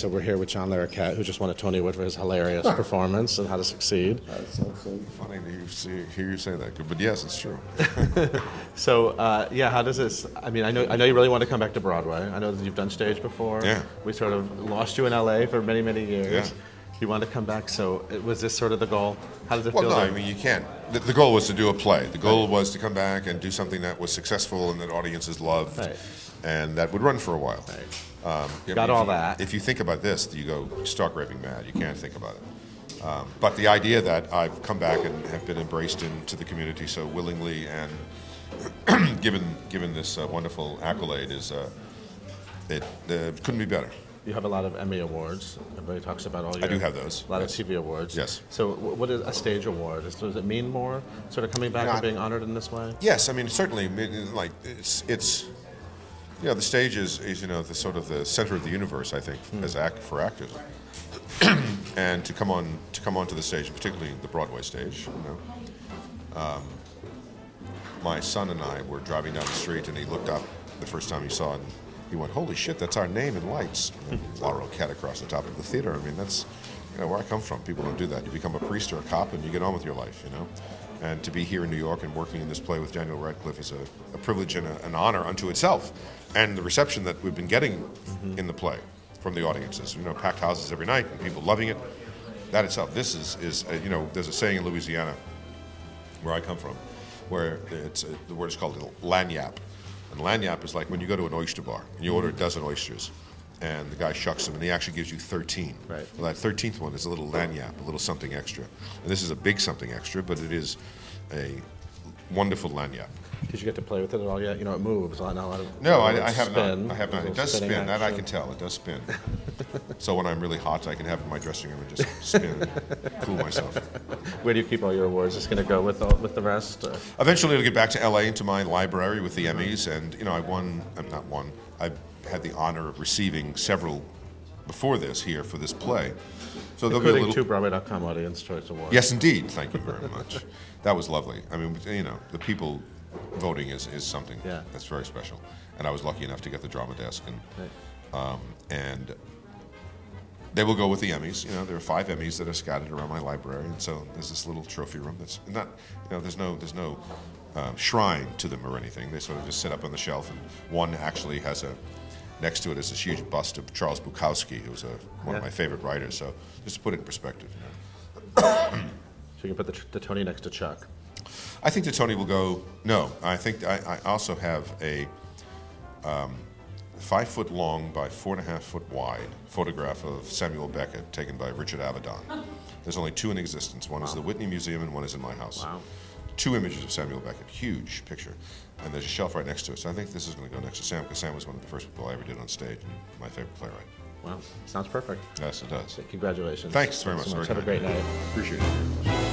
So we're here with John Larroquette, who just won a Tony Award for his hilarious performance and How to Succeed. That's so funny to hear you say that, but yes, it's true. So yeah, how does this? I mean, I know you really want to come back to Broadway. I know that you've done stage before. Yeah. We sort of lost you in LA for many years. Yeah. You want to come back. So was this sort of the goal? How does it Well, feel? no, like? I mean you can't. The goal was to do a play. The goal was to come back and do something that was successful and that audiences loved, and that would run for a while. Got all that. If you think about this, you go stark raving mad. You can't think about it. But the idea that I've come back and have been embraced into the community so willingly and given this wonderful accolade is it couldn't be better. You have a lot of Emmy awards. Everybody talks about all your. I do have those. A lot of TV awards. Yes. So what is a stage award? Does it mean more? Sort of coming back and being honored in this way? Yes, I mean certainly. Like it's you know, the stage is you know the sort of the center of the universe. I think for actors, and to come onto the stage, particularly the Broadway stage. You know, my son and I were driving down the street, and he looked up the first time he saw it. He went, "Holy shit, that's our name in lights." Larroquette across the top of the theater. I mean, that's where I come from. People don't do that. You become a priest or a cop, and you get on with your life. You know. And to be here in New York and working in this play with Daniel Radcliffe is a privilege and an honor unto itself. And the reception that we've been getting in the play from the audiences, you know, packed houses every night and people loving it, that itself, this is you know, there's a saying in Louisiana, where I come from, where the word is called lagniappe. And lagniappe is like when you go to an oyster bar and you order a dozen oysters, and the guy shucks them, and he actually gives you 13. Right. Well, that 13th one is a little lagniappe, a little something extra. And this is a big something extra, but it is a wonderful lagniappe. Did you get to play with it at all yet? You know, it moves. I know. No, I have not. I have not. It does spin. Action. That I can tell. It does spin. So when I'm really hot, I can have it in my dressing room and just spin and cool myself. Where do you keep all your awards? Just going to go with the rest? Or? Eventually, I'll get back to LA into my library with the Emmys, and you know, I had the honor of receiving several before this here for this play. So there'll be a little. 2 Broadway.com Audience Choice Awards. Yes, indeed. Thank you very much. That was lovely. I mean, you know, the people voting is something that's very special. And I was lucky enough to get the drama desk, and they will go with the Emmys. You know, there are 5 Emmys that are scattered around my library, and so there's this little trophy room that's not, you know, there's no shrine to them or anything. They sort of just sit up on the shelf, and one actually has next to it is this huge bust of Charles Bukowski, who was one of my favorite writers. So just to put it in perspective. You know. So you can put the Tony next to Chuck. I think the Tony will go. No, I think I also have a 5 foot long by 4.5 foot wide photograph of Samuel Beckett taken by Richard Avedon. There's only 2 in existence. One is the Whitney Museum, and one is in my house. Wow. 2 images of Samuel Beckett, huge picture, and there's a shelf right next to it. So I think this is going to go next to Sam, because Sam was one of the first people I ever did on stage, and my favorite playwright. Wow, sounds perfect. Yes, it does. Congratulations. Thanks very much. Have a great night. Appreciate it.